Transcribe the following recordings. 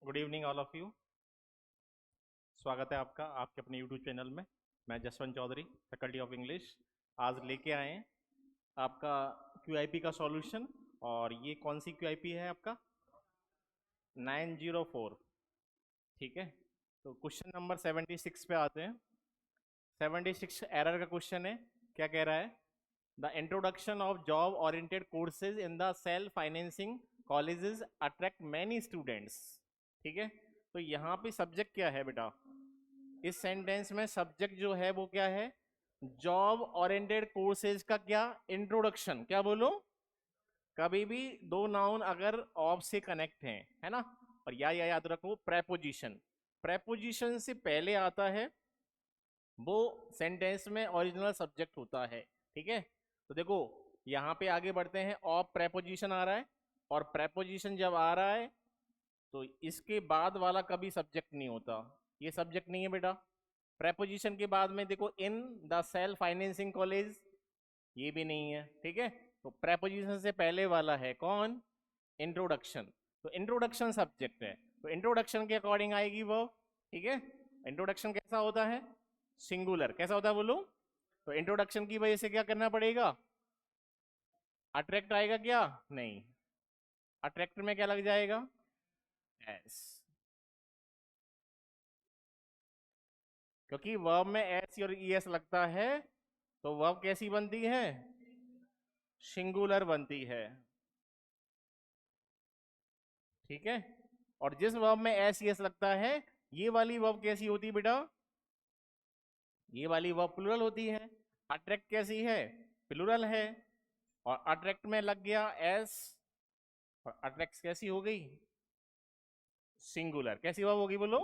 Good evening all of you. स्वागत है आपका आपके अपने यूट्यूब चैनल में। मैं Jaswant Chaudhary, faculty of English. आज लेके आए हैं आपका क्यूआईपी का सॉल्यूशन। और ये कौन सी क्यूआईपी है आपका? 904। ठीक है, तो क्वेश्चन नंबर 76 पे आते हैं। 76 एरर का क्वेश्चन है। क्या कह रहा है? The introduction of job oriented courses in the self financing colleges attract many students. ठीक है, तो यहाँ पे सब्जेक्ट क्या है बेटा? इस सेंटेंस में सब्जेक्ट जो है वो क्या है? जॉब ओरिएंटेड कोर्सेज का क्या इंट्रोडक्शन। क्या बोलो? कभी भी दो नाउन अगर ऑफ से कनेक्ट हैं, है ना, और या याद रखो प्रेपोजिशन, प्रेपोजिशन से पहले आता है वो सेंटेंस में ओरिजिनल सब्जेक्ट होता है। ठीक है, तो देखो यहाँ पे आगे बढ़ते हैं। ऑफ प्रेपोजिशन आ रहा है, और प्रेपोजिशन जब आ रहा है तो इसके बाद वाला कभी सब्जेक्ट नहीं होता। ये सब्जेक्ट नहीं है बेटा। प्रेपोजिशन के बाद में देखो in the self financing college, ये भी नहीं है। ठीक है, तो प्रेपोजिशन से पहले वाला है कौन? इंट्रोडक्शन। तो इंट्रोडक्शन सब्जेक्ट है, तो इंट्रोडक्शन के अकॉर्डिंग आएगी वो। ठीक है, इंट्रोडक्शन कैसा होता है? सिंगुलर। कैसा होता है बोलो? तो इंट्रोडक्शन की वजह से क्या करना पड़ेगा? अट्रैक्ट आएगा क्या? नहीं, अट्रैक्ट में क्या लग जाएगा? एस। क्योंकि वर्ब में एस और ई एस लगता है, तो वर्ब कैसी बनती है? सिंगुलर बनती है। ठीक है, और जिस वर्ब में एस ई एस लगता है, ये वाली वर्ब कैसी होती है बेटा? ये वाली वर्ब प्लूरल होती है। अट्रैक्ट कैसी है? प्लूरल है। और अट्रैक्ट में लग गया एस, और अट्रैक्ट कैसी हो गई? सिंगुलर। कैसी वर्ब होगी बोलो?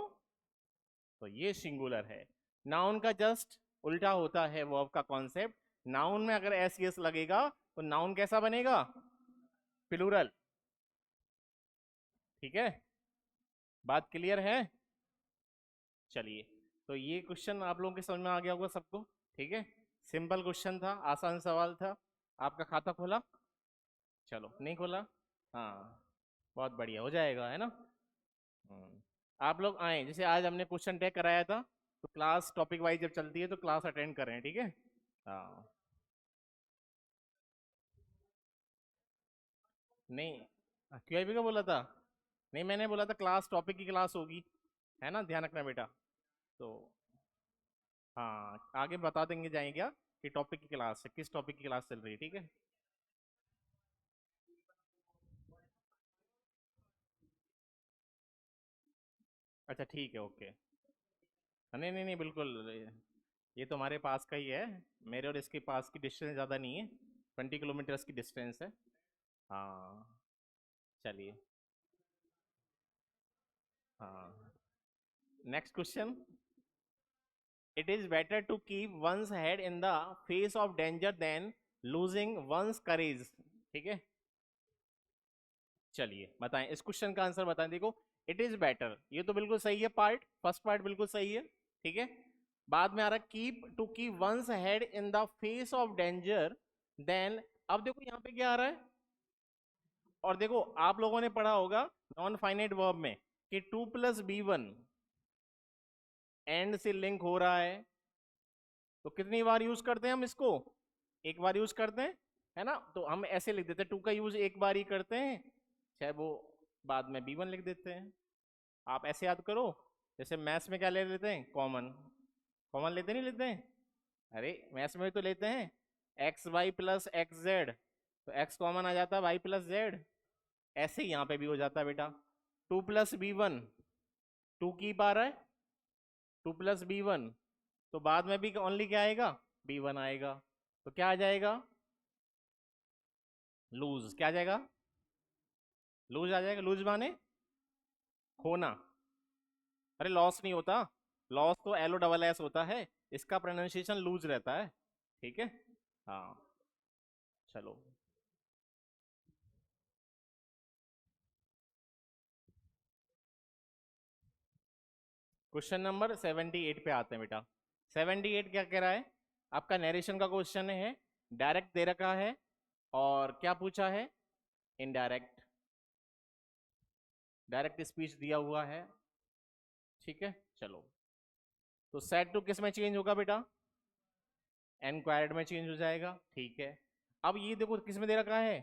तो ये सिंगुलर है। नाउन का जस्ट उल्टा होता है वर्ब का कॉन्सेप्ट। नाउन में अगर एस एस लगेगा तो नाउन कैसा बनेगा? प्लूरल। ठीक है, बात क्लियर है? चलिए, तो ये क्वेश्चन आप लोगों के समझ में आ गया होगा सबको। ठीक है, सिंपल क्वेश्चन था, आसान सवाल था। आपका खाता खोला? चलो, नहीं खोला? हाँ, बहुत बढ़िया, हो जाएगा, है ना। आप लोग आए, जैसे आज हमने क्वेश्चन टैग कराया था, तो क्लास टॉपिक वाइज जब चलती है तो क्लास अटेंड करें। ठीक है। हाँ, नहीं, क्यूआईबी का बोला था? नहीं, मैंने बोला था क्लास टॉपिक की क्लास होगी, है ना, ध्यान रखना बेटा। तो हाँ, आगे बता देंगे जाएंगे क्या कि टॉपिक की क्लास है, किस टॉपिक की क्लास चल रही है। ठीक है। अच्छा ठीक है, ओके। नहीं नहीं नहीं, बिल्कुल, ये तो हमारे पास का ही है। मेरे और इसके पास की डिस्टेंस ज़्यादा नहीं है, 20 किलोमीटर्स की डिस्टेंस है। हाँ, चलिए। हाँ, next question. It is better to keep one's head in the face of danger than losing one's courage. ठीक है, चलिए बताएं इस क्वेश्चन का आंसर बताएं। देखो, इट इज बेटर, ये तो बिल्कुल सही है, पार्ट फर्स्ट पार्ट बिल्कुल सही है। ठीक है, बाद में आ रहा है keep to keep one's head in the face of danger then. अब देखो यहाँ पे क्या आ रहा है, और देखो आप लोगों ने पढ़ा होगा नॉन फाइनाइट वर्ब में कि 2 + B1 एंड से लिंक हो रहा है। तो कितनी बार यूज करते हैं हम इसको? एक बार यूज करते हैं, है ना। तो हम ऐसे लिख देते हैं, टू का यूज एक बार ही करते हैं, चाहे वो बाद में B1 लिख देते हैं। आप ऐसे याद करो, जैसे मैथ्स में क्या ले लेते हैं? कॉमन। कॉमन लेते नहीं लेते हैं? अरे मैथ्स में तो लेते हैं, X Y plus X Z, तो एक्स कॉमन आ जाता है, वाई प्लस जेड। ऐसे ही यहाँ पे भी हो जाता है बेटा। 2 + B1, टू की पा रहा है, 2 + B1, तो बाद में भी ओनली क्या आएगा? B1 आएगा। तो क्या आ जाएगा? लूज। क्या आ जाएगा? लूज आ जाएगा। लूज माने खोना। अरे लॉस नहीं होता, लॉस तो LOSS होता है, इसका प्रोनाउंसिएशन लूज रहता है। ठीक है। हाँ, चलो। क्वेश्चन नंबर 78 पे आते हैं बेटा। 78 क्या कह रहा है? आपका नरेशन का क्वेश्चन है, डायरेक्ट दे रखा है, और क्या पूछा है? इनडायरेक्ट। डायरेक्ट स्पीच दिया हुआ है, ठीक है। चलो, तो सेड टू किस में चेंज होगा बेटा? एनक्वायर्ड में चेंज हो जाएगा, ठीक है। अब ये देखो किस में दे रखा है?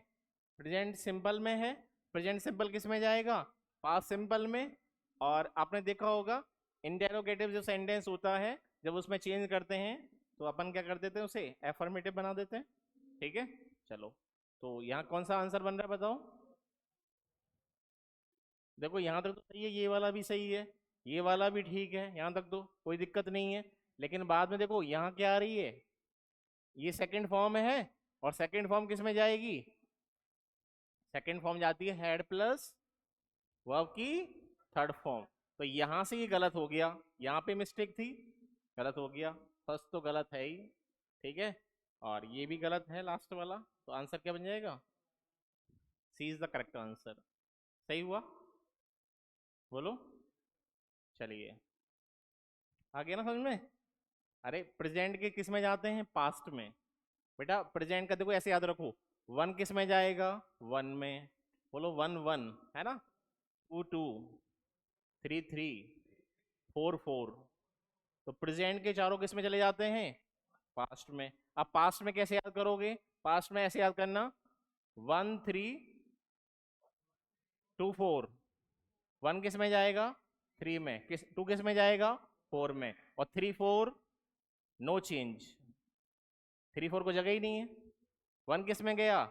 प्रेजेंट सिंपल में है। प्रेजेंट सिंपल किस में जाएगा? पास्ट सिंपल में। और आपने देखा होगा इंटेरोगेटिव जो सेंटेंस होता है, जब उसमें चेंज करते हैं तो अपन क्या कर देते हैं, उसे एफर्मेटिव बना देते हैं, ठीक है। चलो, तो यहाँ कौन सा आंसर बन रहा है बताओ? देखो यहाँ तक तो सही है, ये वाला भी सही है, ये वाला भी ठीक है, यहाँ तक तो कोई दिक्कत नहीं है। लेकिन बाद में देखो यहाँ क्या आ रही है, ये सेकंड फॉर्म है, और सेकंड फॉर्म किस में जाएगी? सेकंड फॉर्म जाती है हेड प्लस वर्ब की थर्ड फॉर्म। तो यहां से ये गलत हो गया, यहाँ पे मिस्टेक थी, गलत हो गया। फर्स्ट तो गलत है ही, ठीक है, और ये भी गलत है लास्ट वाला। तो आंसर क्या बन जाएगा? सी इज द करेक्ट आंसर। सही हुआ? बोलो। चलिए, आ गया ना समझ में? अरे प्रेजेंट के किस में जाते हैं? पास्ट में। बेटा प्रेजेंट का देखो ऐसे याद रखो, वन किस में जाएगा? वन में। बोलो वन वन, है ना? Two two, three three, four four. तो प्रेजेंट के चारों किस में चले जाते हैं? पास्ट में। अब पास्ट में कैसे याद करोगे? पास्ट में ऐसे याद करना, one three two four. One किस में जाएगा? थ्री में। किस टू किस में जाएगा? फोर में। और three four no change, three four को जगह ही नहीं है। वन किस में गया?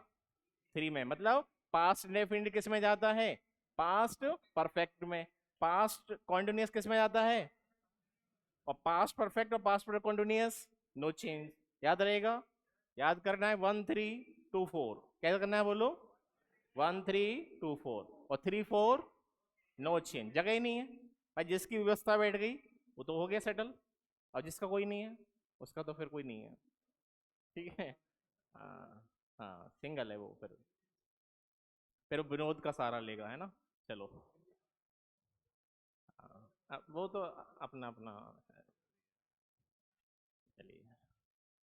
थ्री में। मतलब पास्ट इंडेफिनिट किस में जाता है? पास्ट परफेक्ट में। पास्ट कॉन्टिन्यूअस किस में जाता है? और पास्ट परफेक्ट और past perfect continuous no change. याद रहेगा? याद करना है, वन थ्री टू फोर। क्या करना है बोलो? वन थ्री टू फोर, और थ्री फोर नो चेंज, जगह ही नहीं है भाई। जिसकी व्यवस्था बैठ गई वो तो हो गया सेटल, और जिसका कोई नहीं है उसका तो फिर कोई नहीं है, ठीक है। हाँ हाँ, सिंगल है वो, फिर विनोद का सहारा लेगा, है ना? चलो, हाँ, वो तो अपना अपना है। चलिए,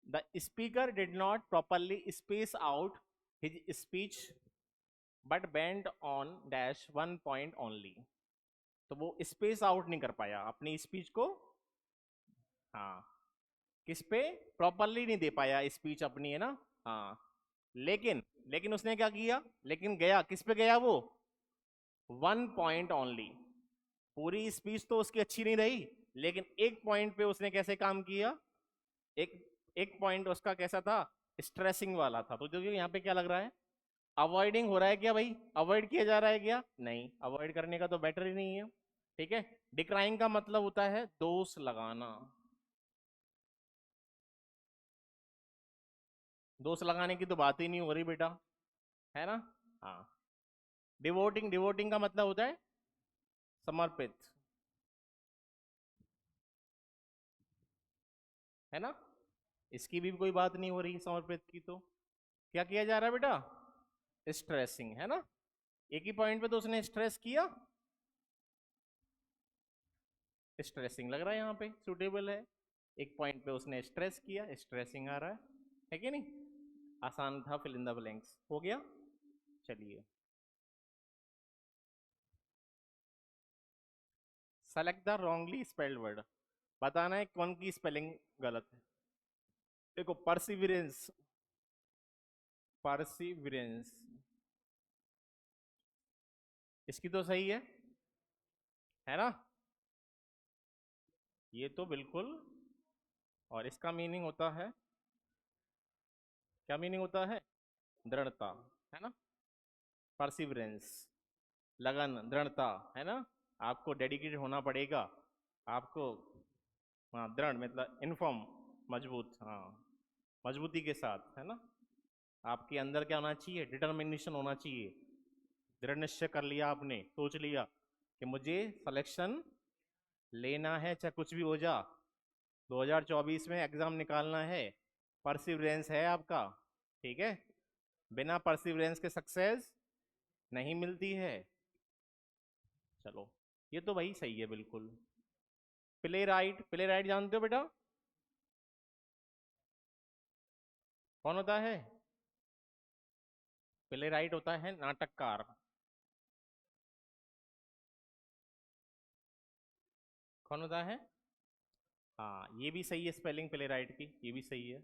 the speaker did not properly space out his speech but bend on dash one point only. तो वो स्पेस आउट नहीं कर पाया अपनी स्पीच को। हाँ, किस पे? प्रॉपरली नहीं दे पाया स्पीच अपनी, है ना? हाँ, लेकिन लेकिन उसने क्या किया? लेकिन गया किस पे गया वो? One point only. पूरी स्पीच तो उसकी अच्छी नहीं रही, लेकिन एक पॉइंट पे उसने कैसे काम किया? एक एक पॉइंट उसका कैसा था? स्ट्रेसिंग वाला था। तो देखिए यहाँ पे क्या लग रहा है, अवॉइडिंग हो रहा है क्या भाई? अवॉइड किया जा रहा है क्या? नहीं, अवॉइड करने का तो बेटर ही नहीं है, ठीक है। डिक्राइंग का मतलब होता है दोष लगाना। दोष लगाने की तो बात ही नहीं हो रही बेटा, है ना? हाँ, डिवोटिंग, डिवोटिंग का मतलब होता है समर्पित, है ना? इसकी भी कोई बात नहीं हो रही समर्पित की। तो क्या किया जा रहा है बेटा? स्ट्रेसिंग, है ना? एक ही पॉइंट पे तो उसने स्ट्रेस किया, स्ट्रेसिंग लग रहा है यहाँ पे, सुटेबल है। एक पॉइंट पे उसने स्ट्रेस किया, स्ट्रेसिंग आ रहा है कि नहीं? आसान था, फिल इन द ब्लैंक्स हो गया। चलिए, select the wrongly spelled word. बताना है कौन की स्पेलिंग गलत है। देखो परसिविरेंस, परसिविरेंस इसकी तो सही है ना? ये तो बिल्कुल। और इसका मीनिंग होता है, क्या मीनिंग होता है? दृढ़ता, है ना? परसिवरेंस, लगन, दृढ़ता, है ना? आपको डेडिकेटेड होना पड़ेगा आपको। हाँ, दृढ़ मतलब इनफॉर्म, मजबूत, हाँ, मजबूती के साथ, है ना? आपके अंदर क्या होना चाहिए? डिटर्मिनेशन होना चाहिए। दृढ़ निश्चय कर लिया आपने, सोच लिया कि मुझे सिलेक्शन लेना है, चाहे कुछ भी हो जा। 2024 में एग्जाम निकालना है, परसिवरेंस है आपका, ठीक है। बिना परसिवरेंस के सक्सेस नहीं मिलती है। चलो, ये तो भाई सही है बिल्कुल। प्ले राइट, प्ले राइट जानते हो बेटा? कौन होता है? प्ले राइट होता है नाटककार। कौन होता है? हाँ, ये भी सही है स्पेलिंग प्लेराइट की, ये भी सही है,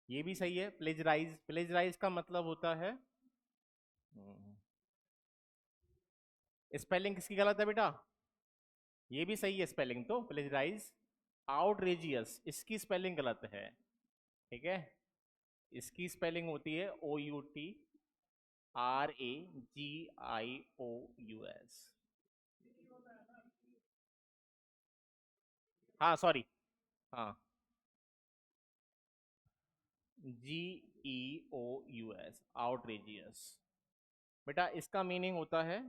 ये भी सही है। प्लेजराइज, प्लेजराइज का मतलब होता है, स्पेलिंग किसकी गलत है बेटा? ये भी सही है स्पेलिंग तो, प्लेजराइज। आउटरेजियस, इसकी स्पेलिंग गलत है, ठीक है। इसकी स्पेलिंग होती है OUTRAGIOUS। हाँ सॉरी, हाँ, GEOUS, आउटरेजियस। बेटा इसका मीनिंग होता है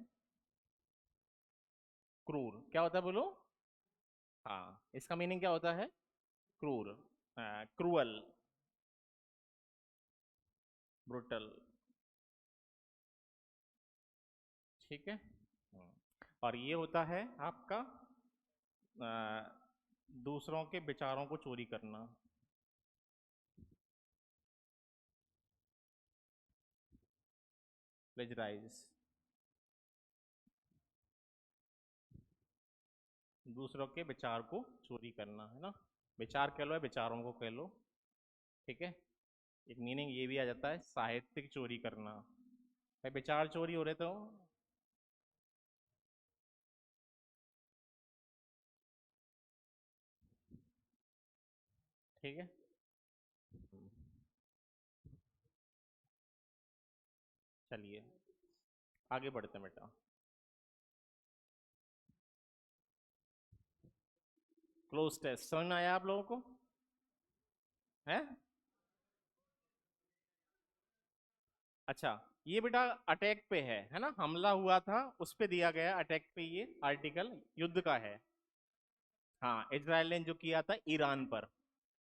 क्रूर। क्या होता है बोलो? हाँ, इसका मीनिंग क्या होता है? क्रूर, क्रूअल, ब्रुटल, ठीक है। और ये होता है आपका अ, दूसरों के विचारों को चोरी करना। प्लेजराइज, दूसरों के विचार को चोरी करना, है ना। विचार कह लो या विचारों को कह लो, ठीक है। एक मीनिंग ये भी आ जाता है साहित्यिक चोरी करना। भाई विचार चोरी हो रहे तो, ठीक है। चलिए आगे बढ़ते हैं बेटा। क्लोज टेस्ट समझ में आया आप लोगों को? है? अच्छा, ये बेटा अटैक पे है ना, हमला हुआ था उस पे दिया गया अटैक पे, ये आर्टिकल युद्ध का है। हाँ, इजराइल ने जो किया था ईरान पर,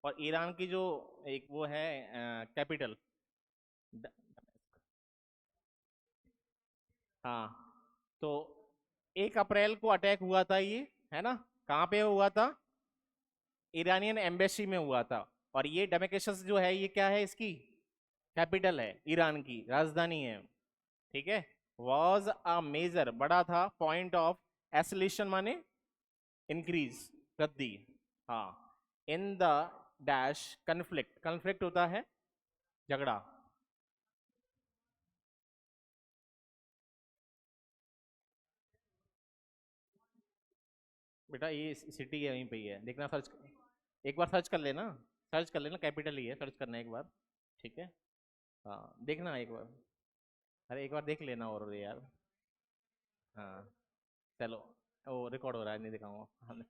और ईरान की जो एक वो है कैपिटल, हाँ, तो 1 अप्रैल को अटैक हुआ था ये, है ना। कहाँ पे हुआ था? ईरानियन एम्बेसी में हुआ था। और ये डेमेस्कस जो है ये क्या है, इसकी कैपिटल है, ईरान की राजधानी है, ठीक है। वॉज अ मेजर, बड़ा था, पॉइंट ऑफ एसलेशन माने इंक्रीज, वृद्धि, हाँ, in the dash conflict, conflict होता है झगड़ा। बेटा ये सिटी है, वहीं पे ही है, देखना, सर्च, एक बार सर्च कर लेना, सर्च कर लेना, कैपिटल ही है, सर्च करना एक बार, ठीक है। हाँ, देखना एक बार, अरे एक बार देख लेना और यार। हाँ, चलो, वो रिकॉर्ड हो रहा है, नहीं दिखाऊंगा।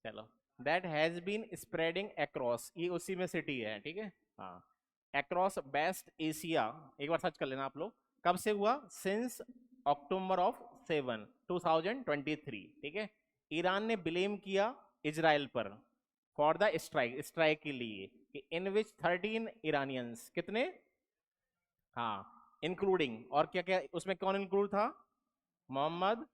चलो, that has been spreading across, ये उसी में सिटी है, ठीक है। हाँ, अक्रॉस वेस्ट एशिया, एक बार सर्च कर लेना आप लोग, कब से हुआ? सिंस अक्टूबर ऑफ 2023, ठीक है। ईरान ने ब्लेम किया इजराइल पर फॉर द स्ट्राइक, स्ट्राइक के लिए, कि इन विच 13 ईरानियंस, कितने? हाँ, इंक्लूडिंग, और क्या क्या उसमें कौन इंक्लूड था? मोहम्मद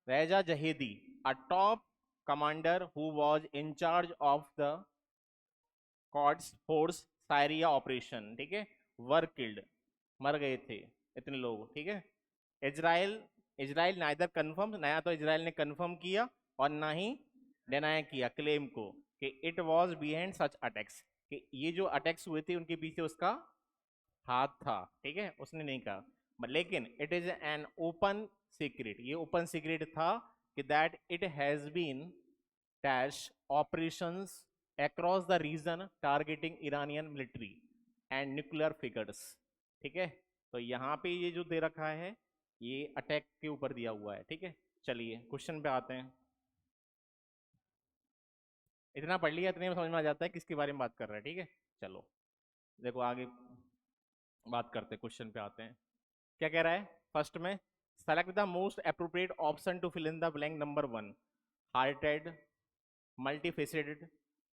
रेजा जहेदी, a top commander who was in charge of the Quds Force Syria operation, ठीक है, वर किल्ड, मर गए थे इतने लोग, ठीक है। इजराइल, इजराइल नाइदर कंफर्म, नया तो इजराइल ने कंफर्म किया और ना ही डिनाई किया क्लेम को, कि it was behind such attacks, कि ये जो अटैक्स हुए थे उनके पीछे उसका हाथ था, ठीक है, उसने नहीं कहा। लेकिन it is an open secret, ये ओपन सीक्रेट था, कि that it has been dash operations across the region targeting Iranian military and nuclear figures, ठीक है। तो यहाँ पे ये जो दे रखा है ये अटैक के ऊपर दिया हुआ है, ठीक है। चलिए क्वेश्चन पे आते हैं। इतना पढ़ लिया, इतने में समझ में आ जाता है किसके बारे में बात कर रहा है, ठीक है। चलो देखो आगे बात करते हैं, क्वेश्चन पे आते हैं। क्या कह रहा है फर्स्ट में? Select the most appropriate option to fill in the blank. Number 1, hearted, multifaceted,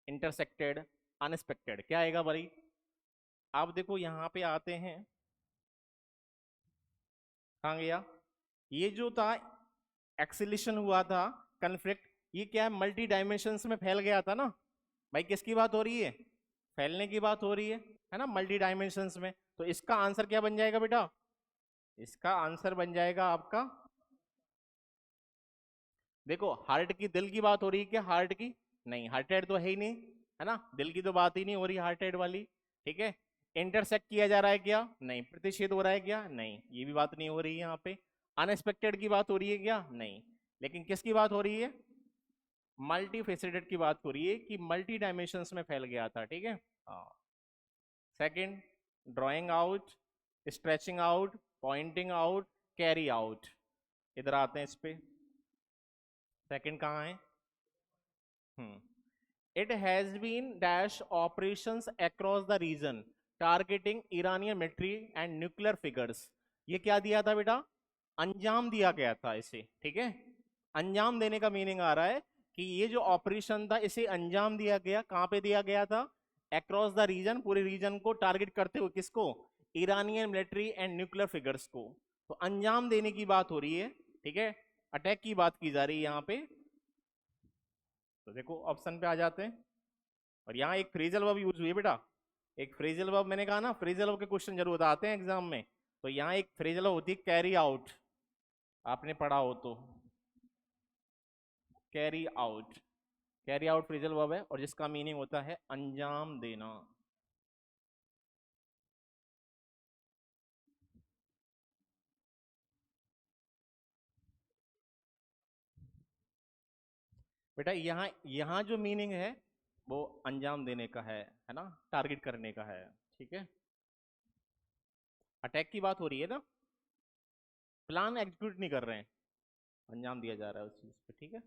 intersected, unexpected, क्या आएगा भाई? आप देखो यहाँ पे आते हैं, कहाँ गया? ये जो था एक्सिलेशन हुआ था, कन्फ्लिक्ट, ये क्या है, मल्टी डायमेंशंस में फैल गया था ना। भाई किसकी बात हो रही है? फैलने की बात हो रही है ना, मल्टी डायमेंशंस में। तो इसका आंसर क्या बन जाएगा बेटा? इसका आंसर बन जाएगा आपका देखो हार्ट की, दिल की बात हो रही है क्या हार्ट की? नहीं, हार्ट रेट तो है ही नहीं, है ना, दिल की तो बात ही नहीं हो रही हार्ट रेट वाली। ठीक है, इंटरसेक्ट किया जा रहा है क्या? नहीं। प्रतिषेध हो रहा है क्या? नहीं, ये भी बात नहीं हो रही है यहाँ पे। अनएक्सपेक्टेड की बात हो रही है क्या? नहीं। लेकिन किसकी बात हो रही है? मल्टी फेसेटेड की बात हो रही है कि मल्टी डायमेंशंस में फैल गया था। ठीक है, हाँ। Second, drawing out, stretching out, pointing out, carry out. इधर आते हैं इस पे। सेकंड कहाँ है? It has been dash operations across the region targeting Iranian military and nuclear figures. ये क्या दिया था बेटा? अंजाम दिया गया था इसे। ठीक है, अंजाम देने का मीनिंग आ रहा है कि ये जो ऑपरेशन था इसे अंजाम दिया गया। कहां पे दिया गया था? अक्रॉस द रीजन, पूरे रीजन को टारगेट करते हुए। किसको? Iranian military and nuclear figures को। तो अंजाम देने की बात हो रही है। ठीक है, अटैक की बात की जा रही है यहाँ पे। तो देखो ऑप्शन पे आ जाते हैं। और यहाँ एक फ्रेजल वर्ब यूज हुई है बेटा। एक फ्रेजल वर्ब, मैंने कहा ना फ्रेजल वर्ब के क्वेश्चन जरूर आते हैं एग्जाम में। तो यहाँ एक फ्रेजल वर्ब होती है कैरी आउट, आपने पढ़ा हो तो। Carry out, carry out phrasal verb है और जिसका मीनिंग होता है अंजाम देना। बेटा यहाँ यहाँ जो मीनिंग है वो अंजाम देने का है ना, टारगेट करने का है। ठीक है, अटैक की बात हो रही है ना, प्लान एग्जीक्यूट नहीं कर रहे हैं, अंजाम दिया जा रहा है उस चीज पे। ठीक है,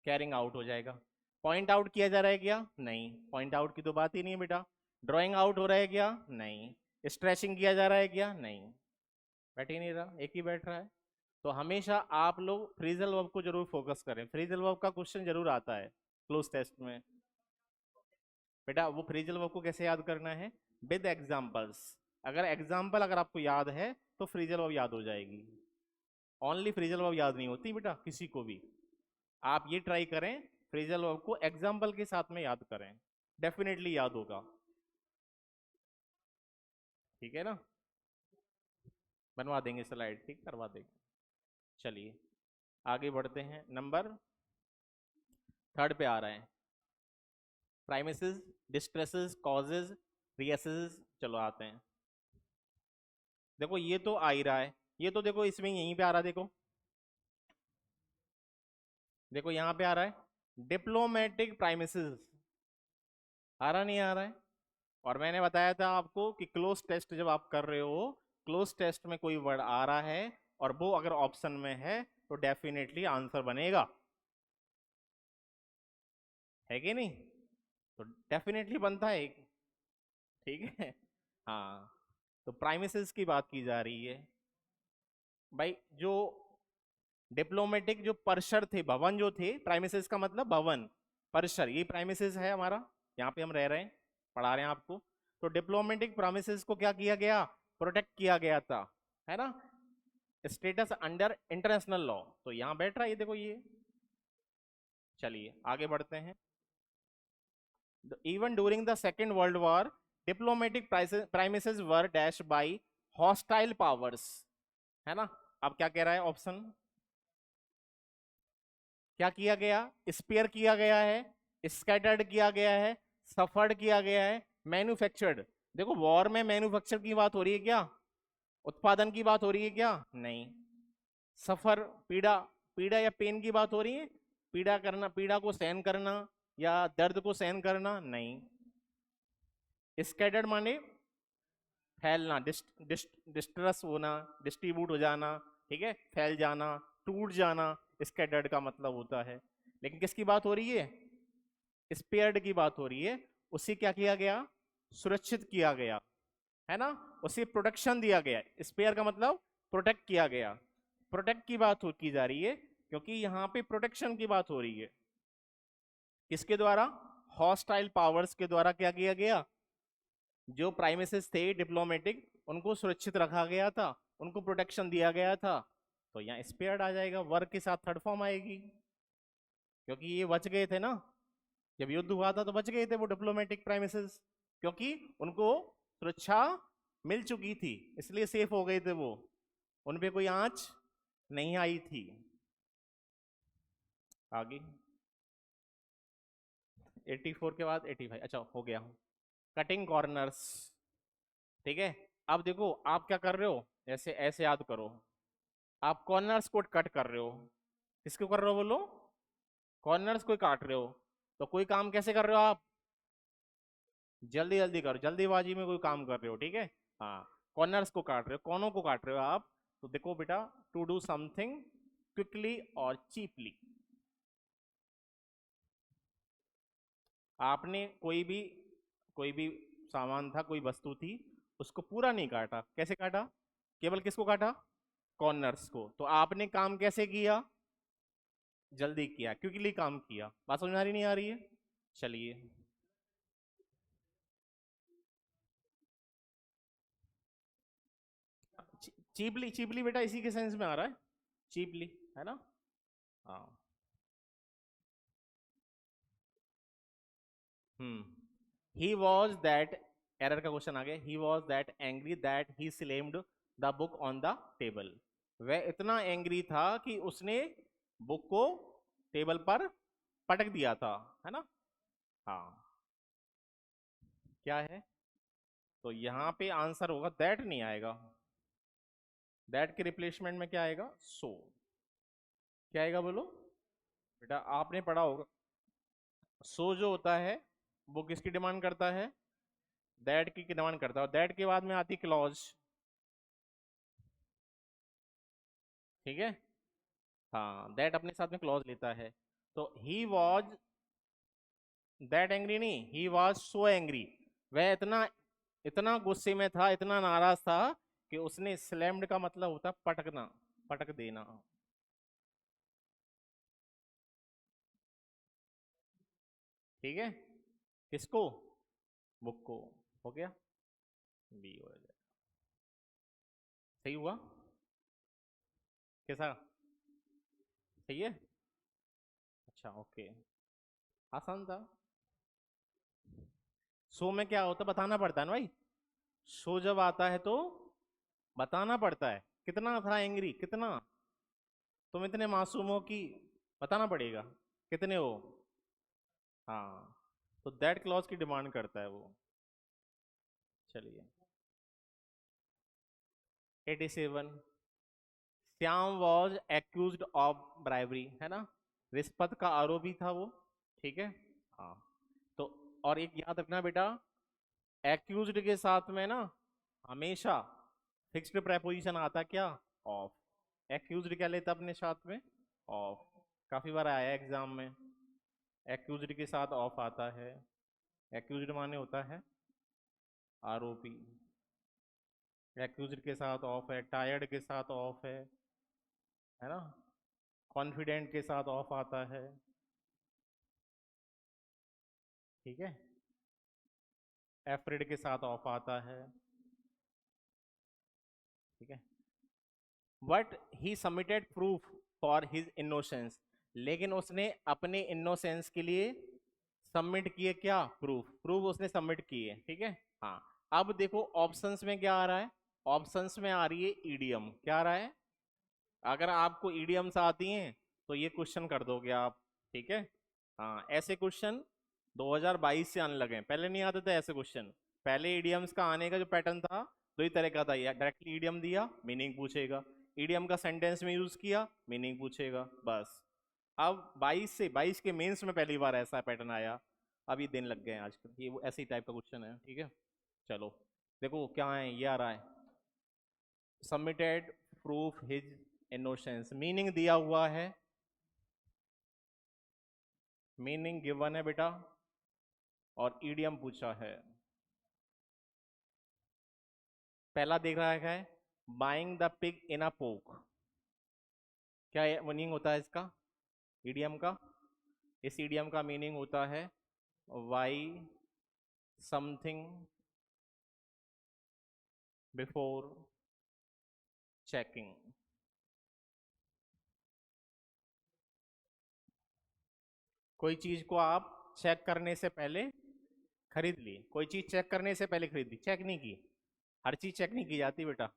कैरिंग आउट हो जाएगा। पॉइंट आउट किया जा रहा है क्या? नहीं, पॉइंट आउट की तो बात ही नहीं है बेटा। ड्राइंग आउट हो रहा है क्या? नहीं। स्ट्रेचिंग किया जा रहा है क्या? नहीं, बैठ ही नहीं रहा, एक ही बैठ रहा है। तो हमेशा आप लोग फ्रेजल वर्ब को जरूर फोकस करें। फ्रेजल वर्ब का क्वेश्चन जरूर आता है क्लोज टेस्ट में। बेटा वो फ्रेजल वर्ब को कैसे याद करना है? With examples. अगर एग्जाम्पल अगर आपको याद है तो फ्रेजल वर्ब याद हो जाएगी। ओनली फ्रेजल वर्ब याद नहीं होती बेटा किसी को भी। आप ये ट्राई करें, फ्रेजल वर्ब को एग्जाम्पल के साथ में याद करें, डेफिनेटली याद होगा। ठीक है ना, बनवा देंगे स्लाइड, ठीक करवा देंगे। चलिए आगे बढ़ते हैं। नंबर थर्ड पे आ रहे हैं, प्राइमिसेस, डिस्ट्रेसेस, कॉजेज, रिएसेस। चलो आते हैं। देखो ये तो आ ही रहा है, ये तो देखो इसमें यहीं पे आ रहा है। देखो देखो यहाँ पे आ रहा है डिप्लोमेटिक प्राइमिसेस। आ रहा नहीं आ रहा है? और मैंने बताया था आपको कि क्लोज टेस्ट जब आप कर रहे हो, क्लोज टेस्ट में कोई वर्ड आ रहा है और वो अगर ऑप्शन में है तो डेफिनेटली आंसर बनेगा, है कि नहीं? तो डेफिनेटली बनता है। ठीक है, हाँ। तो प्राइमिसेस की बात की जा रही है भाई। जो डिप्लोमेटिक जो परिसर थे, भवन जो थे, प्राइमिसेस का मतलब भवन, परिसर, ये प्राइमिसेस है हमारा। यहाँ पे हम रह रहे हैं, पढ़ा रहे हैं आपको। तो डिप्लोमेटिक प्राइमिसेस को क्या किया गया? प्रोटेक्ट किया गया था, है ना, स्टेटस अंडर इंटरनेशनल लॉ। तो यहाँ बैठ रहा है ये, देखो ये। चलिए आगे बढ़ते हैं। Even during the second world war diplomatic premises were dash by hostile powers, है ना। अब क्या कह रहा है ऑप्शन? क्या किया गया? स्पेयर किया गया है, स्कैटर्ड किया गया है, सफर्ड किया गया है, मैन्युफैक्चर्ड। देखो वॉर में मैन्युफैक्चर की बात हो रही है क्या? उत्पादन की बात हो रही है क्या? नहीं। सफर, पीड़ा, पीड़ा या पेन की बात हो रही है? पीड़ा करना, पीड़ा को सहन करना या दर्द को सहन करना? नहीं। स्कैटर्ड माने फैलना, डिस्ट्रस होना, डिस्ट्रीब्यूट हो जाना। ठीक है, फैल जाना, टूट जाना, स्कैटर्ड का मतलब होता है। लेकिन किसकी बात हो रही है? स्पेयर्ड की बात हो रही है। उसे क्या किया गया? सुरक्षित किया गया, है ना, उसे प्रोटेक्शन दिया गया। स्पेयर का मतलब प्रोटेक्ट किया गया। प्रोटेक्ट की बात की जा रही है क्योंकि यहाँ पे प्रोटेक्शन की बात हो रही है। किसके द्वारा? हॉस्टाइल पावर्स के द्वारा क्या किया गया? जो प्राइमेसेस थे डिप्लोमेटिक, उनको सुरक्षित रखा गया था, उनको प्रोटेक्शन दिया गया था। तो यहाँ स्पेयर्ड आ जाएगा, वर्ग के साथ थर्ड फॉर्म आएगी, क्योंकि ये बच गए थे ना, जब युद्ध हुआ था तो बच गए थे वो डिप्लोमेटिक प्राइमेसेस, क्योंकि उनको सुरक्षा मिल चुकी थी, इसलिए सेफ हो गए थे वो, उन पे कोई आंच नहीं आई थी। आगे 84 के बाद 85, अच्छा हो गया। कटिंग कॉर्नर्स, ठीक है। अब देखो आप क्या कर रहे हो, ऐसे ऐसे याद करो, आप कॉर्नर्स को कट कर रहे हो। किसको कर रहे हो बोलो? कॉर्नर्स को काट रहे हो। तो कोई काम कैसे कर रहे हो आप? जल्दी जल्दी करो, जल्दीबाजी में कोई काम कर रहे हो, ठीक है। हाँ, कॉर्नर्स को काट रहे हो, कोनों को काट रहे हो आप। तो देखो बेटा, टू डू समथिंग क्विकली और चीपली। आपने कोई भी सामान था, कोई वस्तु थी, उसको पूरा नहीं काटा। कैसे काटा? केवल किसको काटा? कॉर्नर्स को। तो आपने काम कैसे किया? जल्दी किया, क्विकली काम किया। बात समझ में आ रही नहीं आ रही है? चलिए, चीपली, चीपली बेटा इसी के सेंस में आ रहा है, चीपली, है ना। हाँ। ही वॉज दैट, एरर का क्वेश्चन आ गया। He was that angry that he slammed the book on the table. वह इतना एंग्री था कि उसने बुक को टेबल पर पटक दिया था, है ना। हाँ, क्या है? तो यहाँ पे आंसर होगा दैट, नहीं आएगा। दैट के रिप्लेसमेंट में क्या आएगा? सो। क्या आएगा बोलो? बेटा आपने पढ़ा होगा, सो जो होता है वो किसकी डिमांड करता है? दैट की डिमांड करता है। और दैट के बाद में आती क्लॉज, ठीक है। हाँ, दैट अपने साथ में क्लॉज लेता है। तो ही वॉज दैट एंग्री, नहीं, ही वॉज सो एंग्री। वह इतना इतना गुस्से में था, इतना नाराज था कि उसने स्लैम्ड का मतलब होता है पटकना, पटक देना, ठीक है। किसको? बुक को। हो गया, बी हो जाए। सही हुआ? कैसा? सही है? अच्छा, ओके, आसान था। शो में क्या होता है बताना पड़ता है ना भाई। शो जब आता है तो बताना पड़ता है कितना था एंग्री, कितना। तुम इतने मासूम हो कि बताना पड़ेगा कितने हो। हाँ, तो दैट क्लॉज की डिमांड करता है वो। चलिए, 87, Shyam was accused of bribery, है ना। रिश्वत का आरोपी था वो, ठीक है। हाँ, तो और एक याद रखना बेटा, एक्यूज्ड के साथ में ना हमेशा फिक्स्ड प्रेपोजिशन आता है, क्या? ऑफ। एक्यूज्ड क्या लेता अपने साथ में? ऑफ। काफी बार आया एग्जाम में, एक्यूज्ड के साथ ऑफ आता है। एक्यूज्ड माने होता है आरोपी। एक्यूज्ड के साथ ऑफ है, टायर्ड के साथ ऑफ है ना। कॉन्फिडेंट के साथ ऑफ आता है, ठीक है। एफ्रेड के साथ ऑफ आता है, ठीक है। But he submitted proof for his innocence, लेकिन उसने अपने इनोसेंस के लिए सबमिट किए क्या? प्रूफ, प्रूफ उसने सबमिट किए, ठीक है। हाँ, अब देखो ऑप्शंस में क्या आ रहा है। ऑप्शंस में आ रही है ईडीएम। क्या आ रहा है? अगर आपको ईडीएम्स आती हैं तो ये क्वेश्चन कर दोगे आप, ठीक है। हाँ, ऐसे क्वेश्चन 2022 से आने लगे हैं, पहले नहीं आते थे ऐसे क्वेश्चन। पहले ईडीएम्स का आने का जो पैटर्न था दो ही तरह का था, या डायरेक्टली ईडीएम दिया मीनिंग पूछेगा, ईडीएम का सेंटेंस में यूज किया मीनिंग पूछेगा, बस। अब 22 के मेंस में पहली बार ऐसा पैटर्न आया। अब ये दिन लग गए हैं आजकल, ये वो ऐसे ही टाइप का क्वेश्चन है, ठीक है। चलो, देखो क्या है, ये आ रहा है, submitted proof his innocence, meaning दिया हुआ है, मीनिंग गिवन है बेटा, और ईडियम पूछा है। पहला देख रहा है बाइंग द पिग इन अ पोक। क्या मीनिंग होता है इसका, ईडियम का? इस ईडियम का मीनिंग होता है वाई समथिंग बिफोर चेकिंग। कोई चीज को आप चेक करने से पहले खरीद ली, कोई चीज चेक करने से पहले खरीद ली, चेक नहीं की। हर चीज चेक नहीं की जाती बेटा,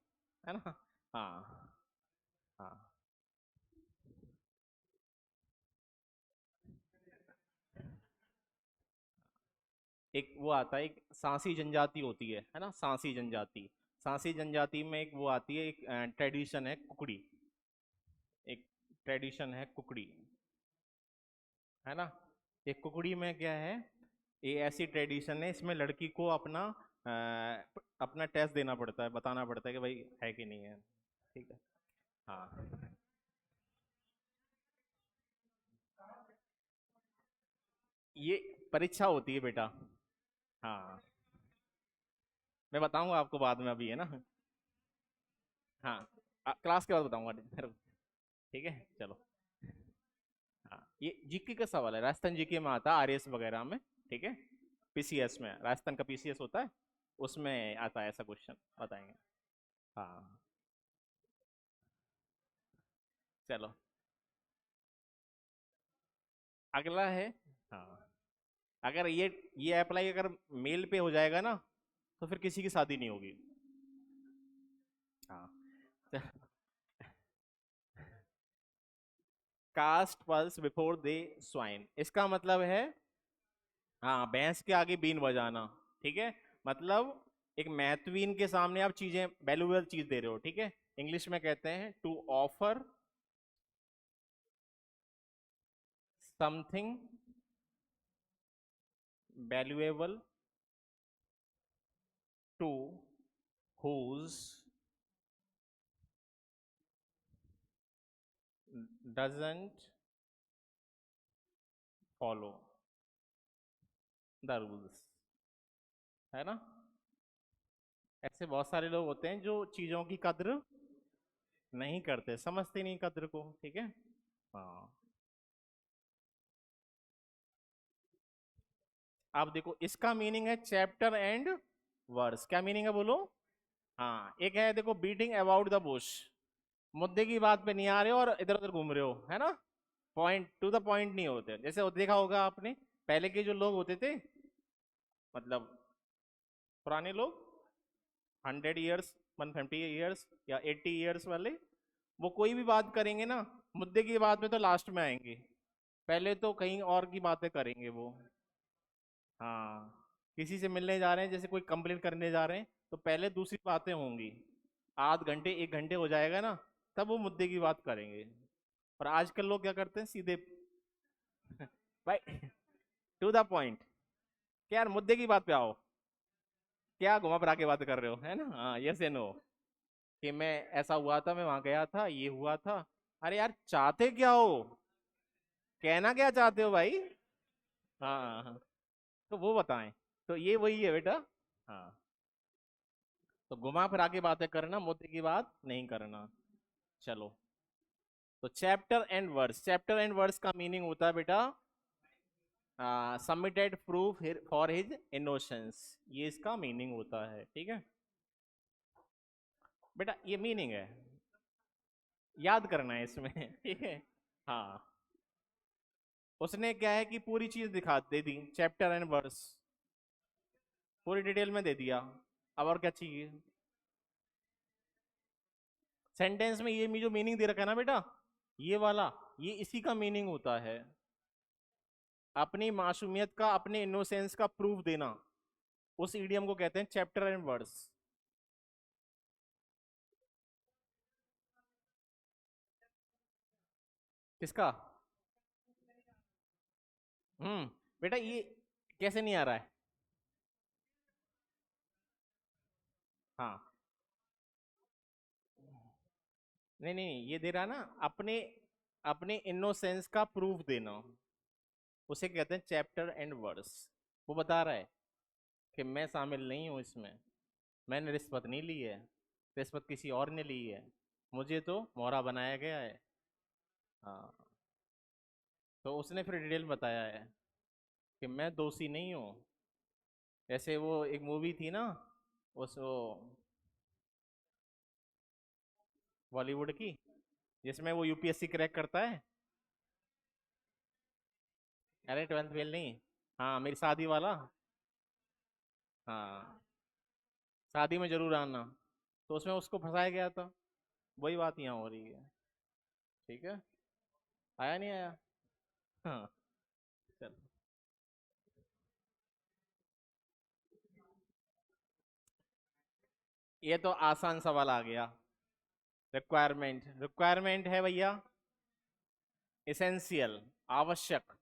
है ना। हाँ। हाँ, एक वो आता है, एक सांसी जनजाति होती है ना, सांसी जनजाति। सांसी जनजाति में एक वो आती है, एक ट्रेडिशन है कुकड़ी। एक ट्रेडिशन है कुकड़ी, है ना। एक कुकड़ी में क्या है, ये ऐसी ट्रेडिशन है, इसमें लड़की को अपना अपना टेस्ट देना पड़ता है, बताना पड़ता है कि भाई है कि नहीं है। ठीक है। हाँ, ये परीक्षा होती है बेटा। हाँ, मैं बताऊंगा आपको बाद में, अभी है ना। हाँ, क्लास के बाद बताऊंगा मेरे को। ठीक है, चलो। हाँ, ये जीके का सवाल है, राजस्थान जीके में आता है, आरएस वगैरह में। ठीक है, पीसीएस में, राजस्थान का पीसीएस होता है, उसमें आता है ऐसा क्वेश्चन, बताएंगे। हाँ, चलो। अगला है। हाँ, अगर ये अप्लाई अगर मेल पे हो जाएगा ना, तो फिर किसी की शादी नहीं होगी। हाँ। Cast pearls before the swine, इसका मतलब है, हाँ, भैंस के आगे बीन बजाना। ठीक है, मतलब एक महत्वीन के सामने आप चीजें, वैल्यूएबल चीज दे रहे हो। ठीक है, इंग्लिश में कहते हैं to offer something valuable to whose doesn't follow the rules, है ना। ऐसे बहुत सारे लोग होते हैं जो चीजों की कद्र नहीं करते, समझते नहीं कद्र को। ठीक है। हाँ, आप देखो, इसका मीनिंग है चैप्टर एंड वर्स। क्या मीनिंग है बोलो। हाँ, एक है देखो, बीटिंग अबाउट द बुश, मुद्दे की बात पे नहीं आ रहे हो और इधर उधर घूम रहे हो, है ना। पॉइंट टू द पॉइंट नहीं होते, जैसे वो देखा होगा आपने, पहले के जो लोग होते थे, मतलब पुराने लोग, 100 ईयर्स, 150 ईयर्स या 80 ईयर्स वाले, वो कोई भी बात करेंगे ना, मुद्दे की बात में तो लास्ट में आएंगे, पहले तो कहीं और की बातें करेंगे वो। हाँ, किसी से मिलने जा रहे हैं, जैसे कोई कंप्लेंट करने जा रहे हैं, तो पहले दूसरी बातें होंगी, आध घंटे 1 घंटे हो जाएगा ना, तब वो मुद्दे की बात करेंगे। और आजकल लोग क्या करते हैं, सीधे भाई, टू द पॉइंट, क्या यार मुद्दे की बात पे आओ, क्या घुमा फिरा के बात कर रहे हो, है ना। हाँ, यस या नो, कि मैं ऐसा हुआ था, मैं वहां गया था, ये हुआ था। अरे यार, चाहते क्या हो, कहना क्या चाहते हो भाई। हाँ, हाँ, तो वो बताएं। तो ये वही है बेटा। हाँ, तो घुमा फिरा के बातें करना, मुद्दे की बात नहीं करना। चलो, तो chapter and verse, chapter and verse का मीनिंग होता है बेटा, submitted proof for his innocence, ये इसका मीनिंग होता है। ठीक है बेटा, ये मीनिंग है, याद करना है इसमें। ठीक है। हाँ, उसने क्या है कि पूरी चीज दिखा दे दी, चैप्टर एंड वर्स पूरी डिटेल में दे दिया, अब और क्या चाहिए। सेंटेंस में ये जो मीनिंग दे रखा है ना बेटा, ये वाला, ये इसी का मीनिंग होता है, अपनी मासूमियत का, अपने इनोसेंस का प्रूफ देना, उस इडियम को कहते हैं चैप्टर एंड वर्स। किसका। बेटा ये कैसे नहीं आ रहा है। हाँ, नहीं नहीं, ये दे रहा है ना, अपने अपने इनोसेंस का प्रूफ देना, उसे कहते हैं चैप्टर एंड वर्स। वो बता रहा है कि मैं शामिल नहीं हूं इसमें, मैंने रिश्वत नहीं ली है, रिश्वत किसी और ने ली है, मुझे तो मोहरा बनाया गया है। हाँ, तो उसने फिर डिटेल बताया है कि मैं दोषी नहीं हूँ। ऐसे वो एक मूवी थी ना, उस वो बॉलीवुड की, जिसमें वो यूपीएससी क्रैक करता है। अरे 12th फेल नहीं, हाँ, मेरी शादी वाला। हाँ, शादी में जरूर आना, तो उसमें उसको फंसाया गया था, वही बात यहाँ हो रही है। ठीक है, आया नहीं आया। हाँ, चल। ये तो आसान सवाल आ गया। रिक्वायरमेंट, रिक्वायरमेंट है भैया एसेंशियल, आवश्यक।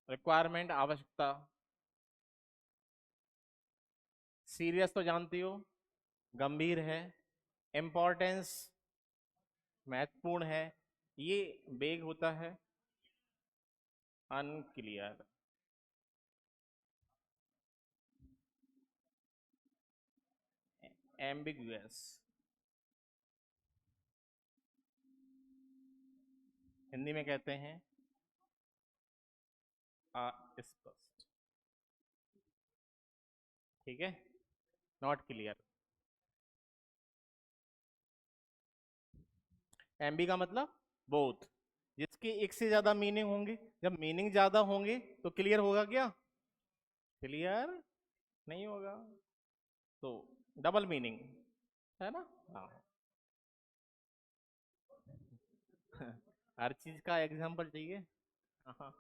रिक्वायरमेंट आवश्यकता। सीरियस तो जानती हो, गंभीर है। इम्पोर्टेंस महत्वपूर्ण है। ये बेग होता है अनक्लियर। एम्बिगुअस, हिंदी में कहते हैं अस्पष्ट। ठीक है, नॉट क्लियर। एमबी का मतलब बोथ, जिसके एक से ज्यादा मीनिंग होंगे। जब मीनिंग ज्यादा होंगे तो क्लियर होगा क्या? क्लियर नहीं होगा। तो डबल मीनिंग है ना। हाँ। हर चीज का एग्जाम्पल चाहिए। हाँ हाँ,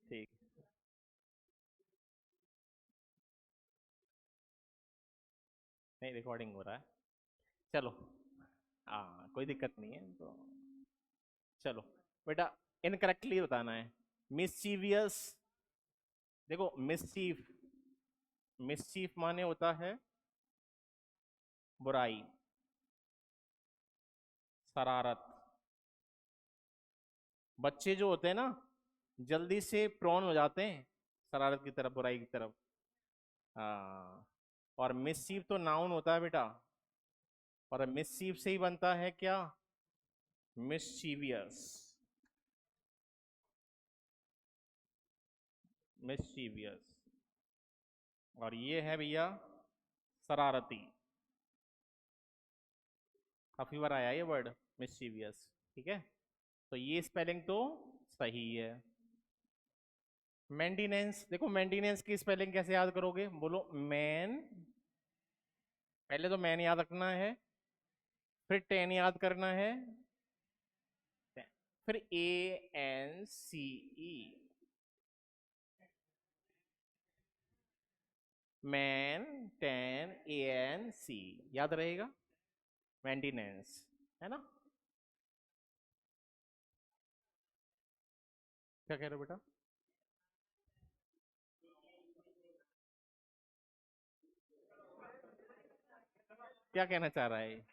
ठीक। नहीं, रिकॉर्डिंग हो रहा है। चलो, हाँ कोई दिक्कत नहीं है तो। चलो बेटा, इनकरेक्टली बताना है। मिसचीवियस, देखो मिसचीफ, मिसचीफ माने होता है बुराई, शरारत। बच्चे जो होते हैं ना, जल्दी से प्रोन हो जाते हैं शरारत की तरफ, बुराई की तरफ। हाँ। और मिसचीफ तो नाउन होता है बेटा, और मिसचीफ से ही बनता है क्या? मिसचीवियस। मिसचीवियस। और ये है भैया शरारती। काफी बार आया ये वर्ड, मिसचीवियस। ठीक है, तो ये स्पेलिंग तो सही है। मेंटेनेंस, देखो मेंटेनेंस की स्पेलिंग कैसे याद करोगे? बोलो मैन, पहले तो मैन याद रखना है, फिर टेन याद करना है, फिर ANCE, मैन टेन ANC, याद रहेगा। मेंटेनेंस, है ना। क्या कह रहे हो बेटा? क्या कहना चाह रहा है?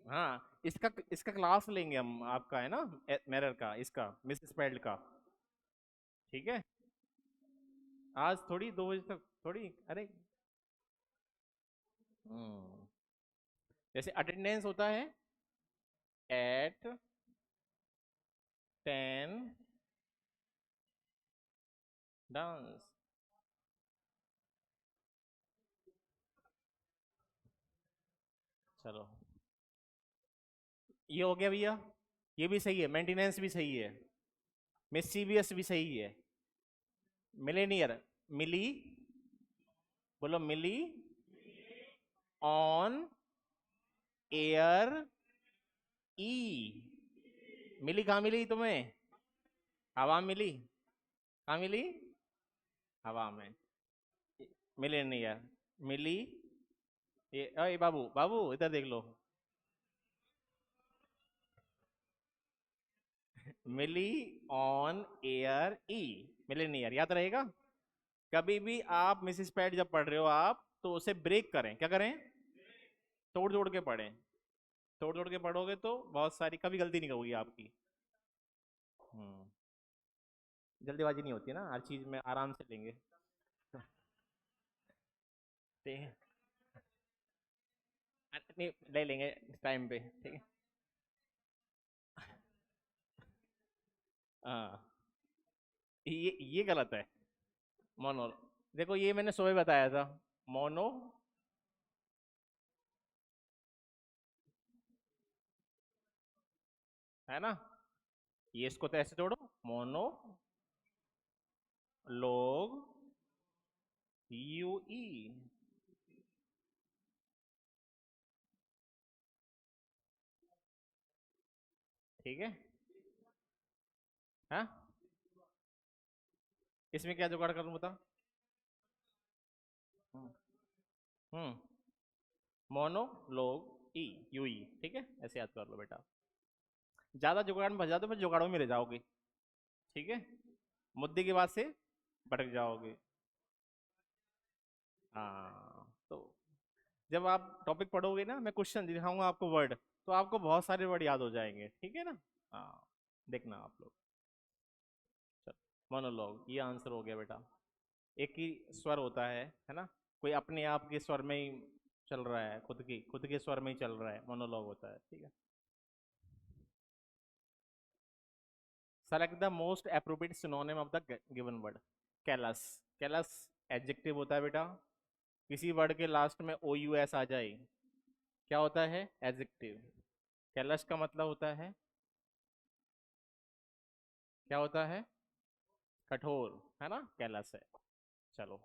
हाँ, इसका इसका क्लास लेंगे हम, आपका है ना, मिरर का, इसका मिस स्पेल्ड का। ठीक है, आज थोड़ी 2 बजे तक थोड़ी, अरे। हम्म, जैसे अटेंडेंस होता है एट 10 डांस। चलो, ये हो गया भैया। ये भी सही है, मेंटेनेंस भी सही है, मिस्चीवियस भी सही है। मिलेनियर, मिली, बोलो मिली ऑन एयर ई। मिली कहाँ मिली तुम्हें? हवा में मिली। कहाँ मिली? हवा में। मिलेनियर, मिली। ये अरे बाबू, बाबू इधर देख लो। मिली ऑन एयर ई, मिलेनियर याद रहेगा। कभी भी आप मिसिस पैट जब पढ़ रहे हो आप, तो उसे ब्रेक करें, क्या करें? तोड़ जोड़ के पढ़ें। तोड़ जोड़ के पढ़ोगे तो बहुत सारी कभी गलती नहीं होगी आपकी। हम्म, जल्दीबाजी नहीं होती ना, हर चीज में आराम से लेंगे। ठीक है, नहीं ले लेंगे टाइम पे, ठीक है। हाँ, ये गलत है। मोनो, देखो ये मैंने सुबह बताया था, मोनो, है ना। ये इसको तो ऐसे जोड़ो, मोनो लोग यूई। ठीक है, हाँ, इसमें क्या जुगाड़ करूं बता। हम्म, मोनोलॉग ई, यूई, ठीक है, ऐसे याद कर लो बेटा। ज्यादा जुगाड़ में फंस जाओ तो फिर जुगाड़ों में रह जाओगे, ठीक है, मुद्दे की बात से भटक जाओगे। हाँ, तो जब आप टॉपिक पढ़ोगे ना, मैं क्वेश्चन दिखाऊंगा आपको वर्ड, तो आपको बहुत सारे वर्ड याद हो जाएंगे, ठीक है ना। हाँ, देखना आप लोग। चलो, मोनोलॉग, ये आंसर हो गया बेटा। एक ही स्वर होता है ना, कोई अपने आप के स्वर में ही चल रहा है, खुद के स्वर में ही चल रहा है, मोनोलॉग होता है, ठीक है। Select the most appropriate synonym of the given word. Callus, callus adjective होता है बेटा। किसी वर्ड के लास्ट में ओ यू एस आ जाए, क्या होता है, एडजेक्टिव। कैलस का मतलब होता है, क्या होता है, कठोर, है ना, कैलस है। चलो,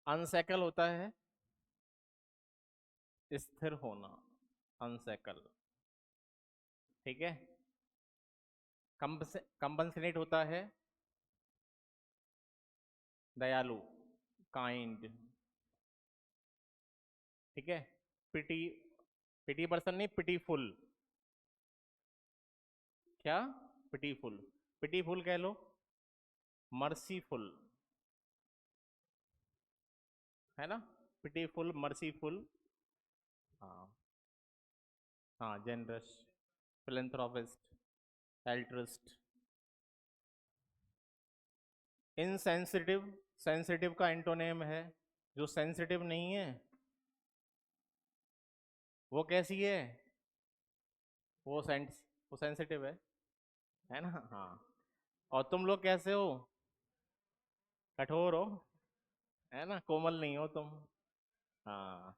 अनसेकल होता है स्थिर होना, अनसेकल, ठीक है। कंपनसेट होता है दयालु, काइंड, ठीक है। पिटी, पिटी पर्सन नहीं, पिटीफुल, क्या, पिटीफुल, पिटीफुल कह लो, मर्सीफुल, है ना, पिटीफुल, मर्सीफुल। हाँ, हाँ, जेनरस, फिलेंथ्रोपिस्ट, एल्ट्रिस्ट। इनसेंसिटिव, सेंसिटिव का एंटोनेम है, जो सेंसिटिव नहीं है वो कैसी है, वो सेंस, वो सेंसिटिव है ना। हाँ, और तुम लोग कैसे हो, कठोर हो, है ना, कोमल नहीं हो तुम। हाँ,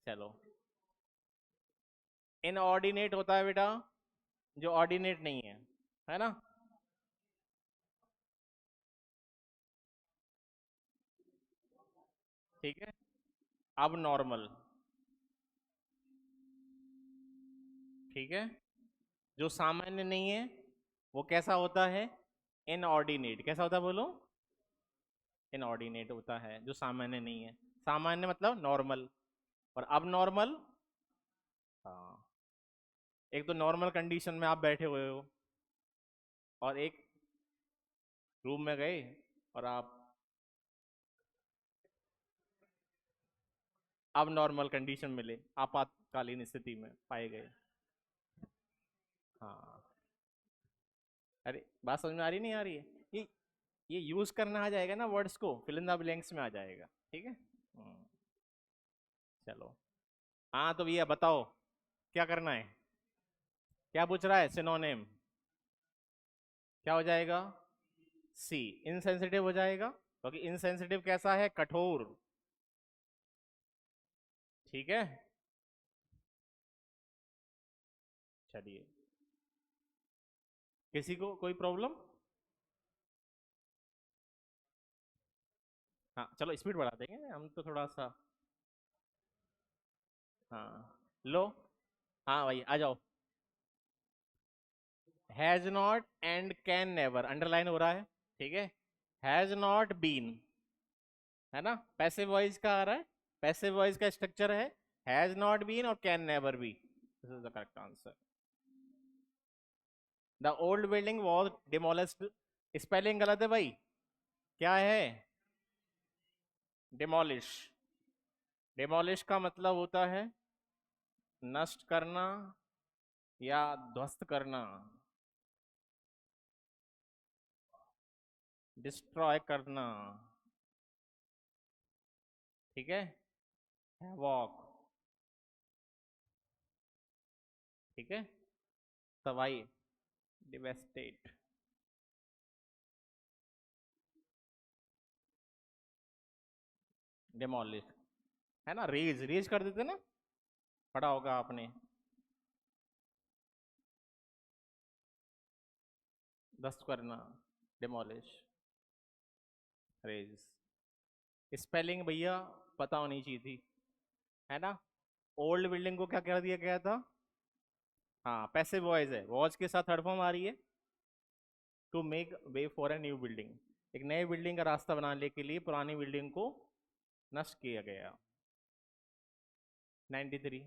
चलो। इनऑर्डिनेट होता है बेटा, जो ऑर्डिनेट नहीं है ना। ठीक है, अब नॉर्मल, ठीक है, जो सामान्य नहीं है वो कैसा होता है, इनऑर्डिनेट, कैसा होता है बोलो, इनऑर्डिनेट होता है जो सामान्य नहीं है। सामान्य मतलब नॉर्मल, और अब नॉर्मल, हाँ, एक तो नॉर्मल कंडीशन में आप बैठे हुए हो, और एक रूम में गए और आप अब नॉर्मल कंडीशन मिले, आपातकालीन स्थिति में पाए गए। हाँ, अरे बात समझ में आ रही नहीं आ रही है, ये यूज करना आ जाएगा ना, वर्ड्स को फिल इन द ब्लैंक्स में आ जाएगा, ठीक है। चलो, हाँ, तो भैया बताओ क्या करना है, क्या पूछ रहा है, सिनोनिम, क्या हो जाएगा, सी, इनसेंसिटिव हो जाएगा, क्योंकि इनसेंसिटिव कैसा है, कठोर, ठीक है। चलिए, किसी को कोई प्रॉब्लम। हाँ, चलो स्पीड बढ़ा देंगे हम तो थोड़ा सा। हाँ, लो, हाँ भाई आ जाओ। Has not and can never, underline हो रहा है, ठीक है। हैज नॉट बीन, है ना, पैसिव वॉइस का आ रहा है, पैसिव वॉइस का स्ट्रक्चर है, हैज नॉट बीन और can never be, this is the correct answer. The old building was demolished, spelling गलत है भाई, क्या है, डिमोलिश, डिमोलिश का मतलब होता है नष्ट करना या ध्वस्त करना, डिस्ट्रॉय करना, ठीक है, हैवॉक, ठीक है, तबाही, डिवेस्टेट, डिमोलिश, है ना, रेज, रेज कर देते ना, पढ़ा होगा आपने, ध्वस्त करना, डिमोलिश, रेज। स्पेलिंग भैया पता होनी चाहिए थी, है ना। ओल्ड बिल्डिंग को क्या कह दिया गया था, हाँ पैसिव वॉइस है, वॉच के साथ थर्ड फॉर्म आ रही है। To make way for a new building, एक नए बिल्डिंग का रास्ता बनाने के लिए पुरानी बिल्डिंग को नष्ट किया गया। 93,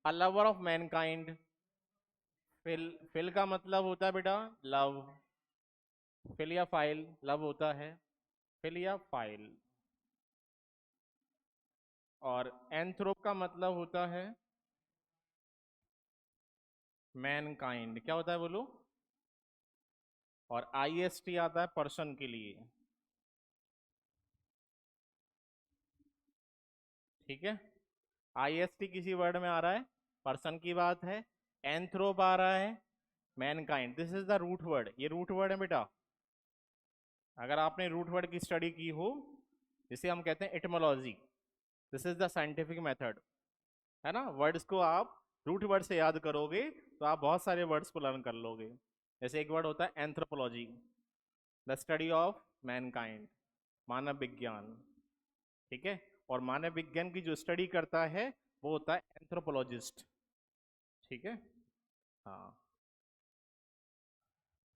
a lover of mankind. Phil का मतलब होता है बेटा लव, फिल या फाइल, लव होता है फिल या फाइल। और एंथ्रोप का मतलब होता है मैनकाइंड, क्या होता है बोलो। और आईएसटी आता है पर्सन के लिए, ठीक है। आईएसटी किसी वर्ड में आ रहा है, पर्सन की बात है। एंथ्रोप आ रहा है mankind, this is the root word, ये रूट वर्ड है बेटा। अगर आपने रूट वर्ड की स्टडी की हो, जिसे हम कहते हैं etymology, this is the scientific method, है ना। वर्ड्स को आप रूट वर्ड से याद करोगे तो आप बहुत सारे वर्ड्स को लर्न कर लोगे। जैसे एक वर्ड होता है anthropology, the study of mankind, मानव विज्ञान, ठीक है। और मानव विज्ञान की जो स्टडी करता है वो होता है एंथ्रोपोलॉजिस्ट, ठीक है। हाँ,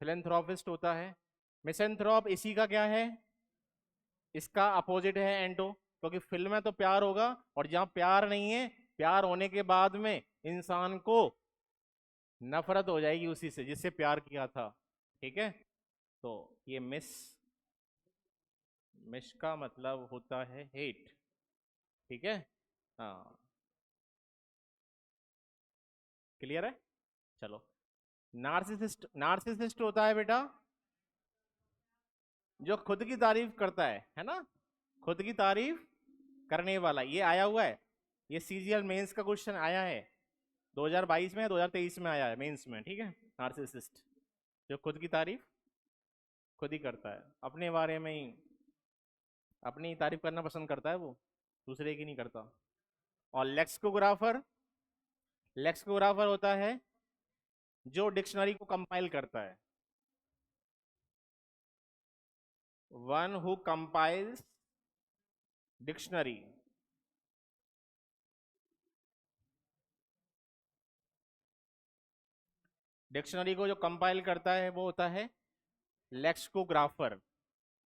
फिलेंथ्रोपिस्ट होता है। मिसेंथ्रोप इसी का क्या है, इसका अपोजिट है एंटो, क्योंकि फिल में तो प्यार होगा, और जहां प्यार नहीं है, प्यार होने के बाद में इंसान को नफरत हो जाएगी उसी से जिससे प्यार किया था, ठीक है। तो ये मिस का मतलब होता है हेट, ठीक है। हाँ, क्लियर है। चलो, नार्सिसिस्ट होता है बेटा जो खुद की तारीफ करता है ना, खुद की तारीफ करने वाला। ये आया हुआ है, ये सीजीएल मेंस का क्वेश्चन आया है 2022 में, 2023 में आया है मेंस में, ठीक है। नार्सिसिस्ट जो खुद की तारीफ खुद ही करता है, अपने बारे में ही अपनी तारीफ करना पसंद करता है वो, दूसरे की नहीं करता। और लेक्सिकोग्राफर होता है जो डिक्शनरी को कंपाइल करता है, one who compiles dictionary. Dictionary को जो कंपाइल करता है वो होता है लेक्सिकोग्राफर,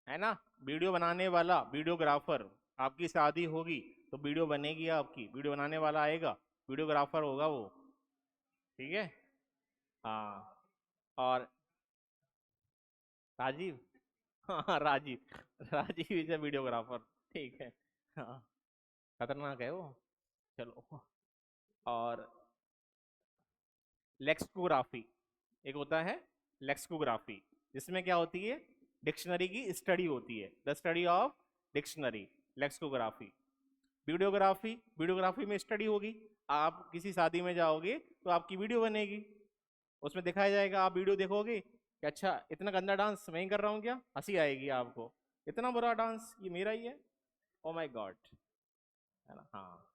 है ना। वीडियो बनाने वाला वीडियोग्राफर, आपकी शादी होगी तो वीडियो बनेगी, आपकी वीडियो बनाने वाला आएगा, वीडियोग्राफर होगा वो, ठीक है। हाँ, और राजीव, हाँ Rajiv, Rajiv is a videographer, ठीक है। हाँ, खतरनाक है वो। चलो, और लेक्सिकोग्राफी एक होता है, लेक्सिकोग्राफी जिसमें क्या होती है, डिक्शनरी की स्टडी होती है, the study of dictionary, lexicography. Videography, videography में स्टडी होगी, आप किसी शादी में जाओगे तो आपकी वीडियो बनेगी, उसमें दिखाया जाएगा, आप वीडियो देखोगे कि अच्छा इतना गंदा डांस मैं ही कर रहा हूँ क्या, हंसी आएगी आपको, इतना बुरा डांस ये मेरा ही है, ओ माय गॉड, है ना। हाँ,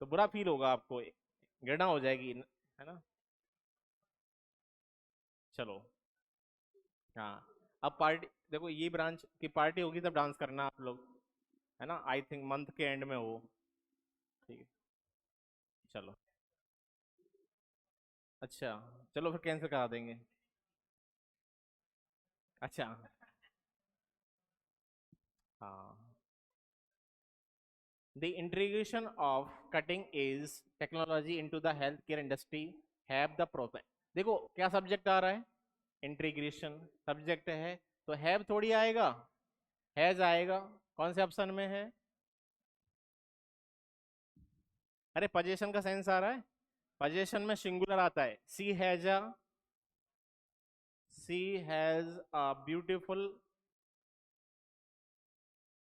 तो बुरा फील होगा आपको, घृणा हो जाएगी, है ना। चलो, हाँ, अब पार्टी देखो, ये ब्रांच की पार्टी होगी तब डांस करना आप लोग, है ना। आई थिंक मंथ के एंड में हो, ठीक है। चलो, अच्छा, चलो फिर कैंसिल करा देंगे। अच्छा, हाँ, the integration of cutting edge technology into the healthcare industry have the process। देखो क्या सब्जेक्ट आ रहा है, इंटीग्रेशन सब्जेक्ट है, तो हैव थोड़ी आएगा, हैज आएगा। कौन से ऑप्शन में है, अरे पोजीशन का सेंस आ रहा है, पोजीशन में सिंगुलर आता है, सी हैज अ ब्यूटीफुल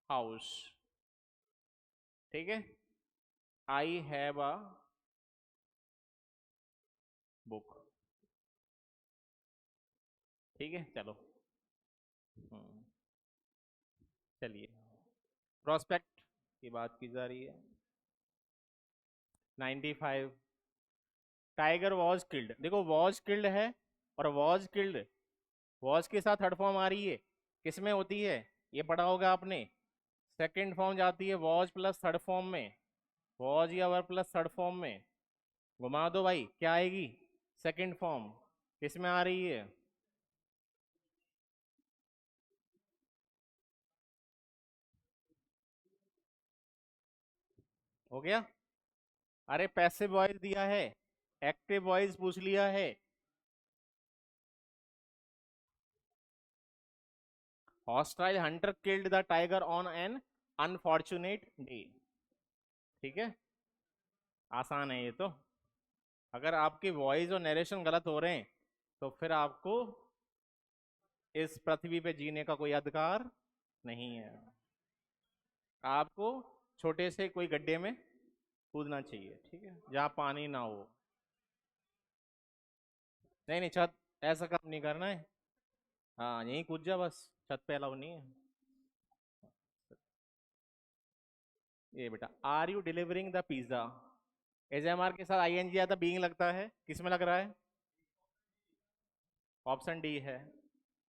हाउस, ठीक है। आई हैव अ बुक, ठीक है। चलो, हम्म, चलिए, प्रोस्पेक्ट की बात की जा रही है। 95, टाइगर वॉज किल्ड, देखो वॉज किल्ड है, और वॉज के साथ थर्ड फॉर्म आ रही है, किस में होती है, ये पढ़ा होगा आपने, सेकंड फॉर्म जाती है वॉज प्लस थर्ड फॉर्म में, वॉज या वर प्लस थर्ड फॉर्म में, घुमा दो भाई, क्या आएगी? सेकंड फॉर्म किस में आ रही है? हो गया? अरे पैसिव वॉइस दिया है, एक्टिव वॉइस पूछ लिया है। Hostile Hunter killed the tiger on an unfortunate day. ठीक है, आसान है ये तो। अगर आपकी वॉइस और नरेशन गलत हो रहे हैं तो फिर आपको इस पृथ्वी पे जीने का कोई अधिकार नहीं है। आपको छोटे से कोई गड्ढे में कूदना चाहिए, ठीक है, जहाँ पानी ना हो। नहीं नहीं, छत ऐसा काम नहीं करना है। हाँ, यहीं कूद जा बस, छत पे अलाउ नहीं है। ये बेटा, are you delivering the pizza? एजएमआर के साथ आईएनजी आता, बीइंग लगता है, किस में लग रहा है? ऑप्शन डी है।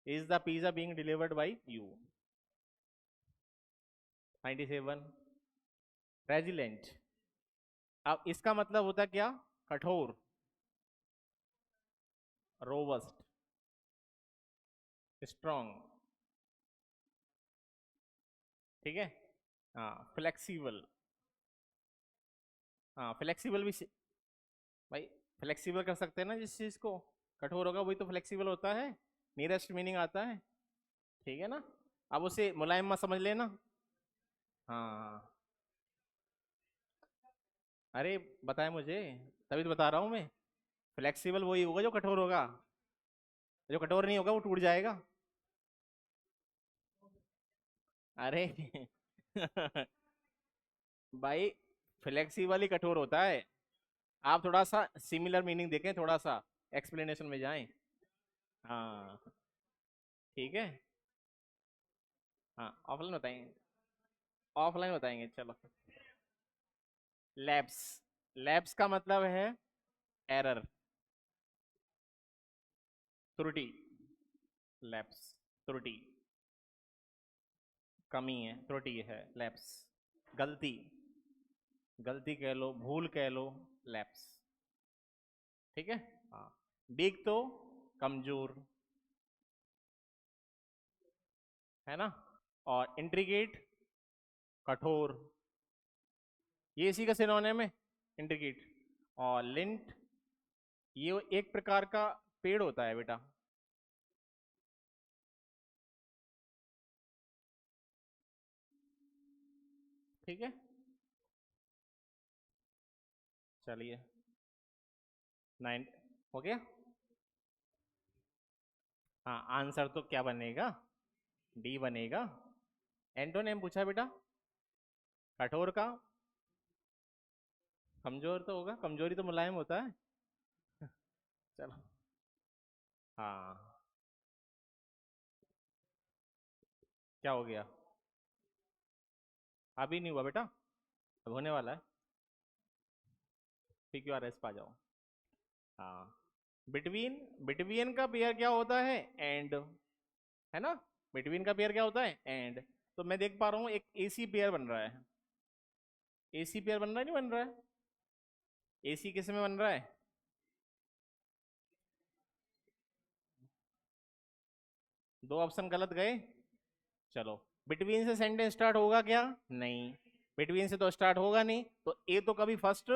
Is the pizza being delivered by you? 97। Resilient, अब इसका मतलब होता है क्या? कठोर, रोबस्ट, स्ट्रॉन्ग। ठीक है, हाँ, फ्लेक्सिबल। हाँ, फ्लेक्सिबल भी भाई फ्लेक्सिबल कर सकते हैं ना जिस चीज को। कठोर होगा वही तो फ्लेक्सिबल होता है, नियरेस्ट मीनिंग आता है। ठीक है ना? अब उसे मुलायम मत समझ लेना। हाँ, अरे बताए मुझे, तभी तो बता रहा हूँ मैं। फ्लेक्सिबल वही होगा जो कठोर होगा, जो कठोर नहीं होगा वो टूट जाएगा। अरे भाई, फ्लेक्सिबल ही कठोर होता है। आप थोड़ा सा सिमिलर मीनिंग देखें, थोड़ा सा एक्सप्लेनेशन में जाएं। हाँ, ठीक है। हाँ, ऑफलाइन बताएंगे, ऑफलाइन बताएंगे, चलो। लैप्स, लैप्स का मतलब है एरर, त्रुटि। लैप्स, त्रुटि, कमी है, त्रुटि है लैप्स। गलती, गलती कह लो, भूल कह लो, लैप्स। ठीक है। हाँ, वीक तो कमजोर, है ना? और इंट्रिकेट, कठोर, ये इसी का सिनोनिम है, इंट्रिकेट। और लिंट, ये एक प्रकार का पेड़ होता है बेटा। ठीक है, चलिए। 9 हो गया। हाँ, आंसर तो क्या बनेगा? डी बनेगा। एंटोनिम पूछा है बेटा, कठोर का। कमजोर तो होगा, कमजोरी तो मुलायम होता है। चलो। हाँ, क्या हो गया? अभी नहीं हुआ बेटा, अब होने वाला है। PQRS पा जाओ। हाँ, बिटवीन, बिटवीन का पेयर क्या होता है? एंड, है ना? बिटवीन का पेयर क्या होता है? एंड। तो मैं देख पा रहा हूँ एक एसी पेयर बन रहा है। एसी पेयर बन रहा है, नहीं बन रहा है? एसी किस में बन रहा है? दो ऑप्शन गलत गए। चलो, बिटवीन से सेंटेंस स्टार्ट होगा क्या? नहीं, बिटवीन से तो स्टार्ट होगा नहीं, तो ए तो कभी फर्स्ट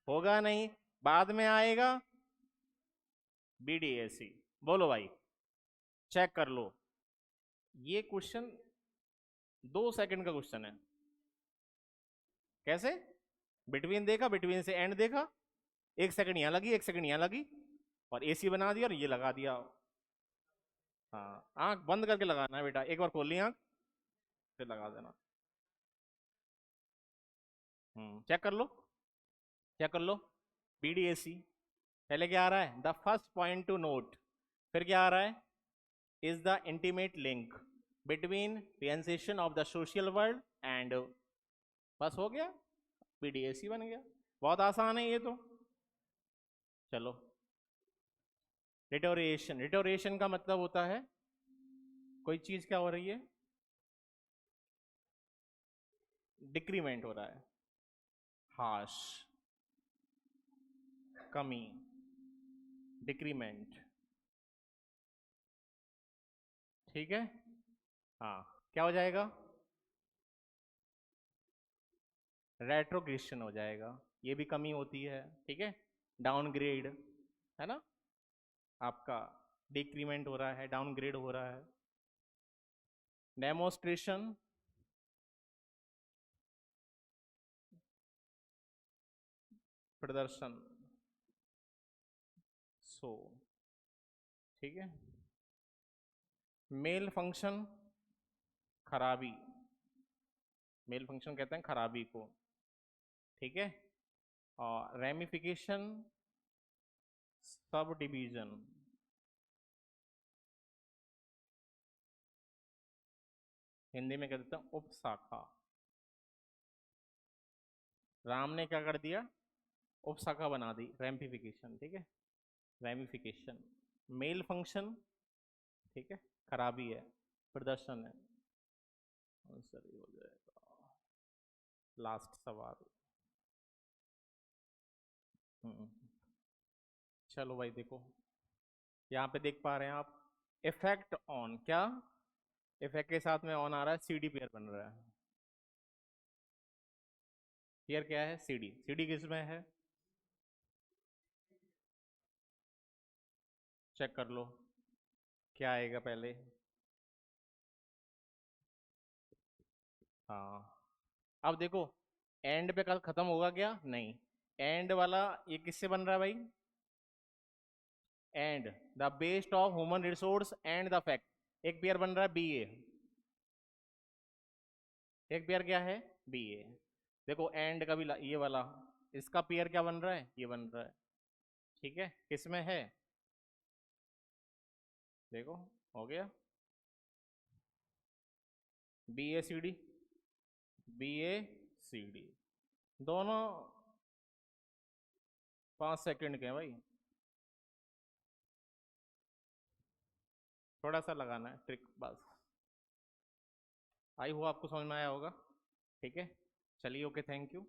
होगा नहीं, बाद में आएगा BDAC। बोलो भाई, चेक कर लो। ये क्वेश्चन 2 सेकंड का क्वेश्चन है। कैसे? बिटवीन देखा, बिटवीन से एंड देखा, 1 सेकंड यहाँ लगी, 1 सेकंड यहाँ लगी, और एसी बना दिया और ये लगा दिया। हाँ, आंख बंद करके लगाना है बेटा, एक बार खोल ली आंख, फिर लगा देना। चेक कर लो, चेक कर लो। BDAC, पहले क्या आ रहा है? The first point to note. फिर क्या आ रहा है? Is the intimate link between renunciation of the social world and, बस हो गया, BDAC बन गया। बहुत आसान है ये तो। चलो, रिटोरेशन, रिटोरेशन का मतलब होता है कोई चीज क्या हो रही है? डिक्रीमेंट हो रहा है, हाश। कमी, डिक्रीमेंट, ठीक है। हाँ, क्या हो जाएगा? रेट्रोग्रेशन हो जाएगा, ये भी कमी होती है, ठीक है। डाउनग्रेड है ना, आपका डिक्रीमेंट हो रहा है, डाउनग्रेड हो रहा है। डेमोस्ट्रेशन, प्रदर्शन, सो, ठीक है। मेल फंक्शन, खराबी, मेल फंक्शन कहते हैं खराबी को, ठीक है। और रेमिफिकेशन, सब डिवीजन, हिंदी में कह देते हैं उपशाखा। राम ने क्या कर दिया? उपशाखा बना दी, रेमिफिकेशन, ठीक है। रेमिफिकेशन, मेल फंक्शन, ठीक है, खराबी है, प्रदर्शन है, आंसर ये हो जाएगा। लास्ट सवाल। हम्म, चलो भाई देखो, यहाँ पे देख पा रहे हैं आप, इफेक्ट ऑन, क्या इफेक्ट के साथ में ऑन आ रहा है, सीडी पेयर बन रहा है। पेयर क्या है? सीडी। सीडी किस में है? चेक कर लो, क्या आएगा पहले। हाँ, अब देखो, एंड पे कल खत्म होगा क्या? नहीं, एंड वाला ये किससे बन रहा है भाई? And the based of human resource and the fact, एक पेयर बन रहा है बी ए, एक पेयर क्या है? बी ए। देखो एंड का भी ये वाला, इसका पेयर क्या बन रहा है? ये बन रहा है, ठीक है। किसमें है? देखो, हो गया, बी ए सी डी, बी ए सी डी, दोनों 5 सेकंड के हैं भाई, थोड़ा सा लगाना है ट्रिक बस। आई हो आपको समझ में आया होगा, ठीक है। चलिए, ओके, थैंक यू।